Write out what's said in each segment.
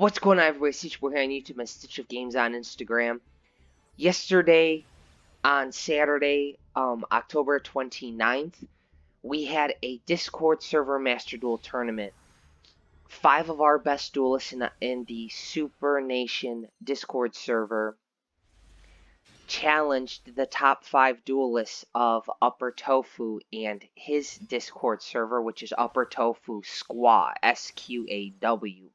What's going on, everybody? Stitch Boy here on YouTube and Stitch of Games on Instagram. Yesterday, on Saturday, October 29th, we had a Discord server Master Duel tournament. 5 of our best duelists in the Super Nation Discord server challenged the top 5 duelists of Upper Tofu and his Discord server, which is Upper Tofu Squaw, SQAW.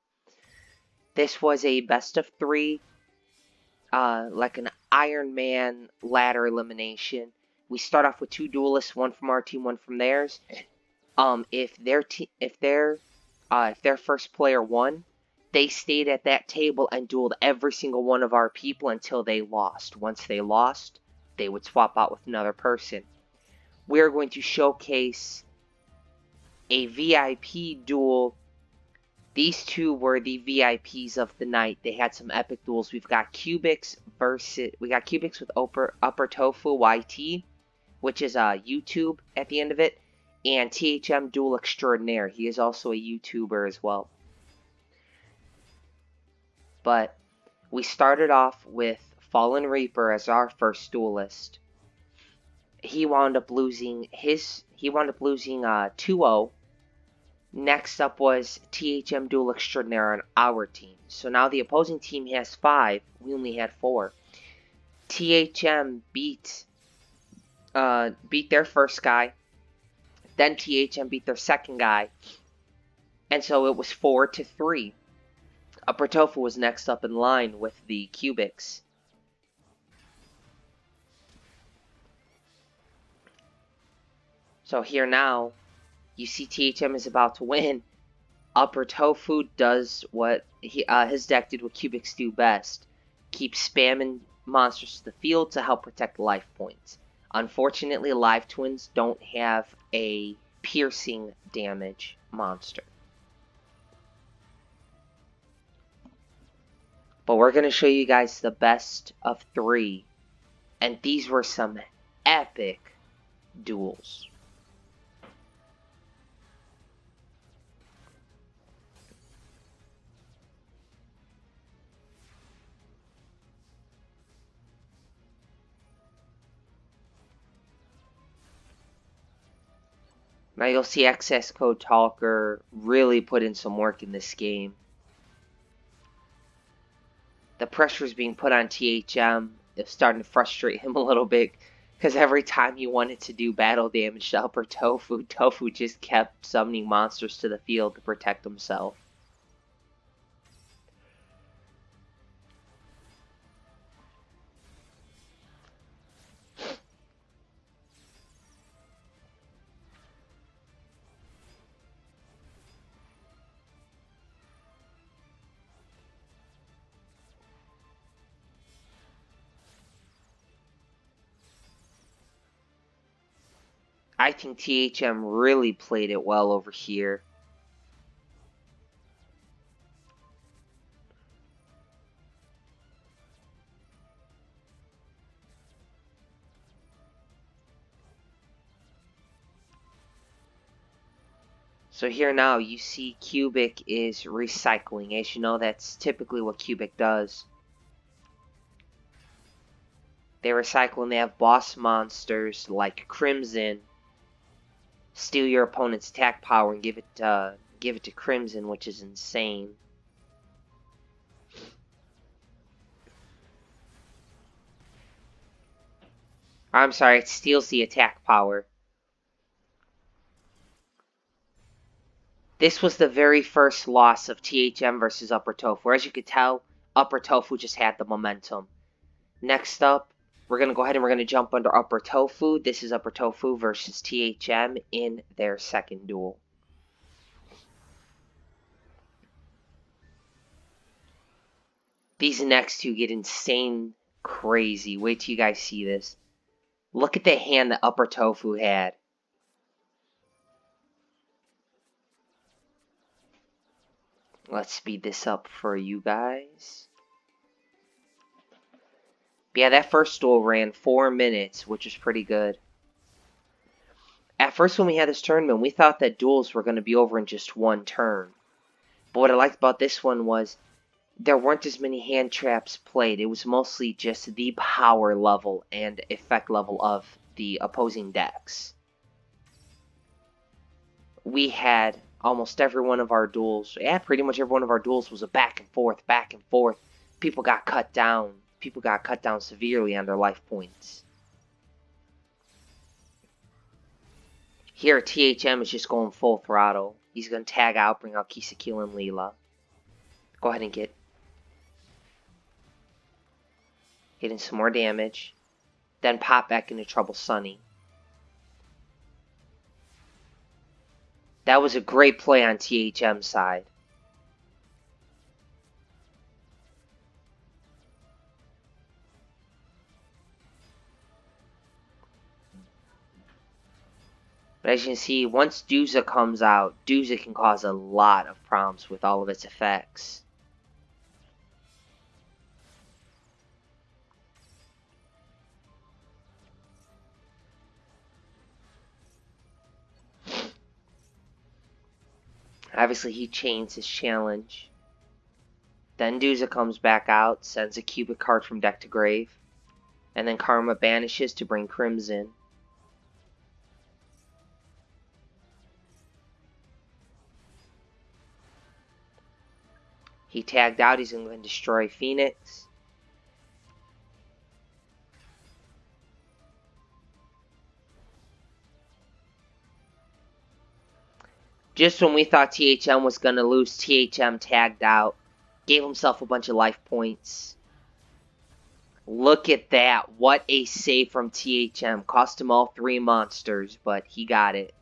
This was a best of 3, like an Iron Man ladder elimination. We start off with 2 duelists, one from our team, one from theirs. If their first player won, they stayed at that table and dueled every single one of our people until they lost. Once they lost, they would swap out with another person. We are going to showcase a VIP duel. These two were the VIPs of the night. They had some epic duels. We got Cubics with Upper Tofu YT, which is YouTube at the end of it, and THM-Duel Extraordinaire. He is also a YouTuber as well. But we started off with Fallen Reaper as our first duelist. He wound up losing 2-0. Next up was THM-Duel Extraordinaire on our team. So now the opposing team has 5. We only had 4. THM beat their first guy. Then THM beat their second guy. And so it was 4-3. Upper Tofu was next up in line with the Cubics. So here now, you see THM is about to win. Upper Tofu does what his deck did what Cubics do best. Keep spamming monsters to the field to help protect life points. Unfortunately, Live Twins don't have a piercing damage monster. But we're going to show you guys the best of 3. And these were some epic duels. Now you'll see access code Talker really put in some work in this game. The pressure is being put on THM. It's starting to frustrate him a little bit because every time he wanted to do battle damage to Upper Tofu, Tofu just kept summoning monsters to the field to protect himself. I think THM really played it well over here. So here now you see Cubic is recycling. As you know, that's typically what Cubic does. They recycle and they have boss monsters like Crimson steal your opponent's attack power and give it to Crimson, which is insane. I'm sorry, it steals the attack power. This was the very first loss of THM versus Upper Tofu. As you could tell, Upper Tofu just had the momentum. Next up, we're going to go ahead and we're going to jump under Upper Tofu. This is Upper Tofu versus THM in their second duel. These next two get insane crazy. Wait till you guys see this. Look at the hand that Upper Tofu had. Let's speed this up for you guys. Yeah, that first duel ran 4 minutes, which is pretty good. At first, when we had this tournament, we thought that duels were going to be over in just 1 turn. But what I liked about this one was there weren't as many hand traps played. It was mostly just the power level and effect level of the opposing decks. We had almost every one of our duels, pretty much every one of our duels was a back and forth, back and forth. People got cut down. People got cut down severely on their life points. Here, THM is just going full throttle. He's going to tag out, bring out Kisakil and Leela. Go ahead and get hitting some more damage. Then pop back into Trouble Sunny. That was a great play on THM's side. But as you can see, once Duza comes out, Duza can cause a lot of problems with all of its effects. Obviously, he chains his challenge. Then Duza comes back out, sends a cubic card from deck to grave. And then Karma banishes to bring Crimson. He tagged out, he's going to destroy Phoenix. Just when we thought THM was going to lose, THM tagged out. Gave himself a bunch of life points. Look at that. What a save from THM. Cost him all 3 monsters, but he got it.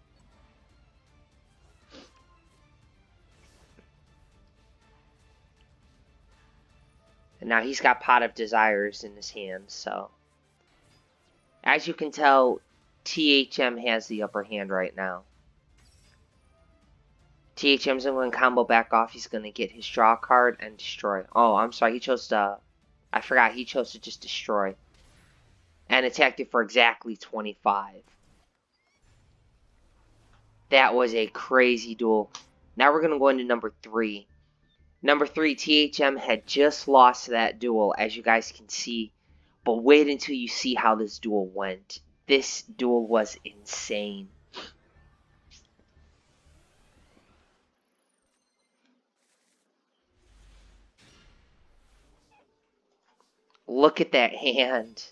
And now he's got Pot of Desires in his hand, so. As you can tell, THM has the upper hand right now. THM's going to combo back off. He's going to get his draw card and destroy. Oh, I'm sorry. He chose to... I forgot. He chose to just destroy. And attacked it for exactly 25. That was a crazy duel. Now we're going to go into number 3. Number 3, THM had just lost that duel, as you guys can see. But wait until you see how this duel went. This duel was insane. Look at that hand.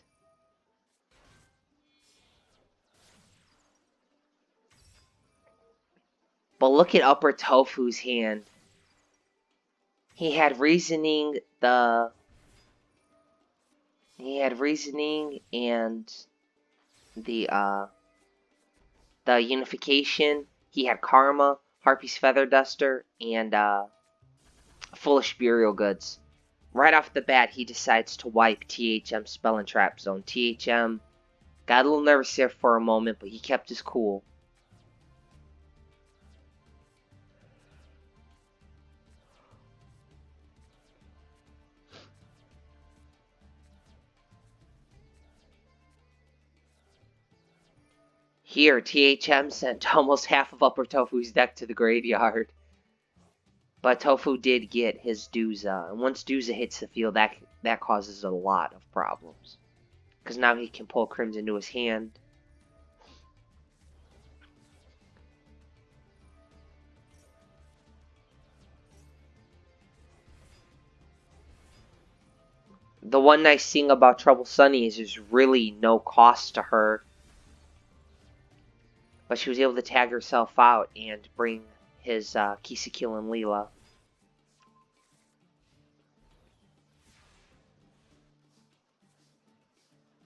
But look at Upper Tofu's hand. He had reasoning, and the unification. He had Karma, Harpy's Feather Duster, and Foolish Burial Goods. Right off the bat, he decides to wipe THM Spell and Trap Zone. THM got a little nervous there for a moment, but he kept his cool. Here, THM sent almost half of Upper Tofu's deck to the graveyard. But Tofu did get his Duza. And once Duza hits the field, that causes a lot of problems. Because now he can pull Crimson into his hand. The one nice thing about Trouble Sunny is there's really no cost to her. But she was able to tag herself out and bring his Kisakil and Leela.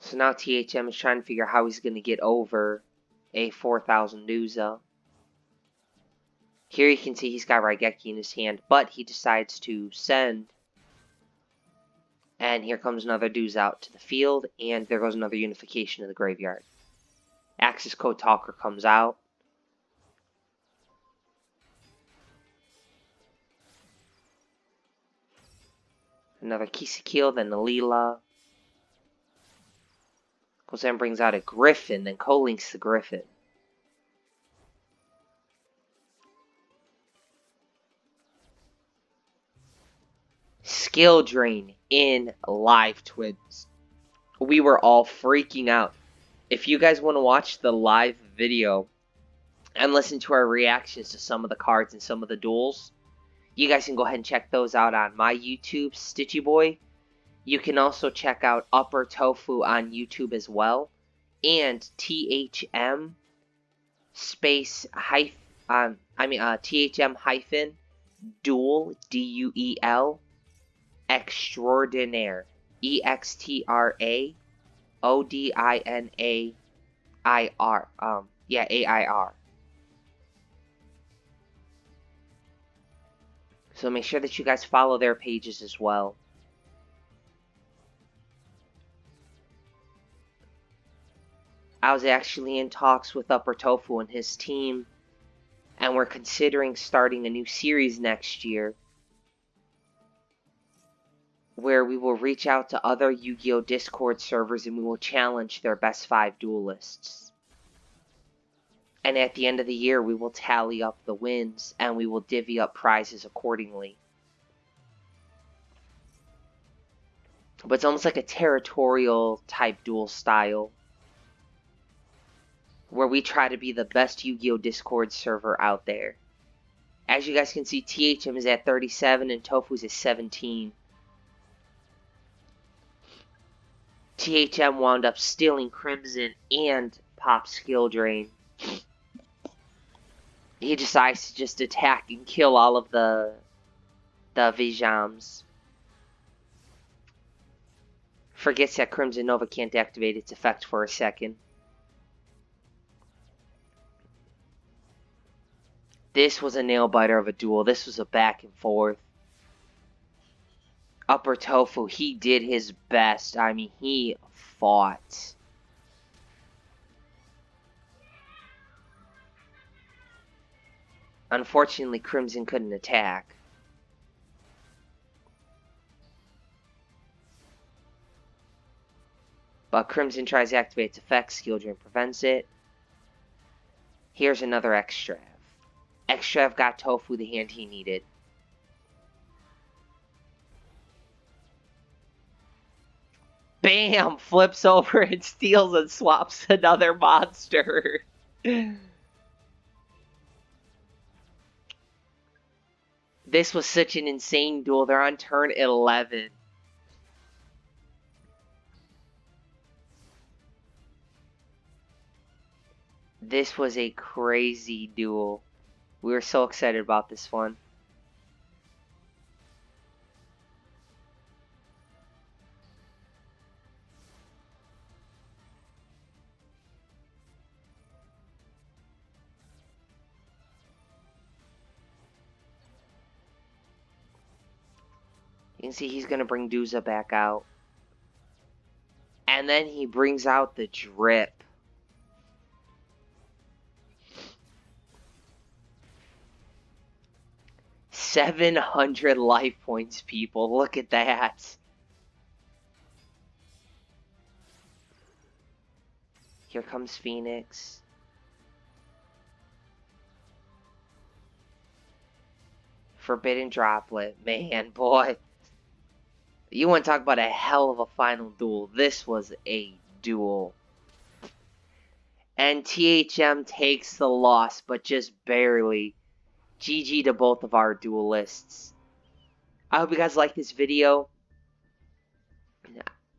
So now THM is trying to figure out how he's going to get over a 4,000 Duza. Here you can see he's got Raigeki in his hand, but he decides to send. And here comes another Duza out to the field, and there goes another unification in the graveyard. Axis Code Talker comes out. Another Kisakil, then the Leela. Goes and brings out a Griffin, then co-links the Griffin. skill drain in live twins. We were all freaking out. If you guys want to watch the live video and listen to our reactions to some of the cards and some of the duels, you guys can go ahead and check those out on my YouTube, Stitchy Boy. You can also check out Upper Tofu on YouTube as well, and THM THM-Duel DUEL Extraordinaire EXTRAODINAIR AIR. So make sure that you guys follow their pages as well. I was actually in talks with Upper Tofu and his team, and we're considering starting a new series next year where we will reach out to other Yu-Gi-Oh! Discord servers and we will challenge their best 5 duelists. And at the end of the year, we will tally up the wins and we will divvy up prizes accordingly. But it's almost like a territorial type duel style, where we try to be the best Yu-Gi-Oh! Discord server out there. As you guys can see, THM is at 37 and Tofu's at 17. THM wound up stealing Crimson and Pop Skill Drain. He decides to just attack and kill all of the Vijams. Forgets that Crimson Nova can't activate its effect for a second. This was a nail-biter of a duel. This was a back and forth. Upper Tofu, he did his best. I mean, he fought. Unfortunately, Crimson couldn't attack. But Crimson tries to activate its effect. Skill Drain prevents it. Here's another Extrav. Extrav got Tofu the hand he needed. Bam! Flips over and steals and swaps another monster. This was such an insane duel. They're on turn 11. This was a crazy duel. We were so excited about this one. You can see he's going to bring Duza back out. And then he brings out the drip. $700 life points, people. Look at that. Here comes Phoenix. Forbidden Droplet. Man, boy. You want to talk about a hell of a final duel. This was a duel. And THM takes the loss, but just barely. GG to both of our duelists. I hope you guys like this video.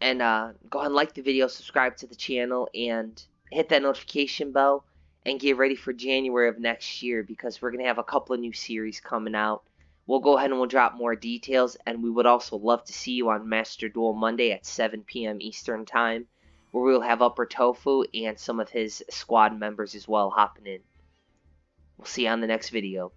And go ahead and like the video, subscribe to the channel, and hit that notification bell. And get ready for January of next year, because we're going to have a couple of new series coming out. We'll go ahead and we'll drop more details. And we would also love to see you on Master Duel Monday at 7 p.m. Eastern Time, where we'll have Upper Tofu and some of his squad members as well hopping in. We'll see you on the next video.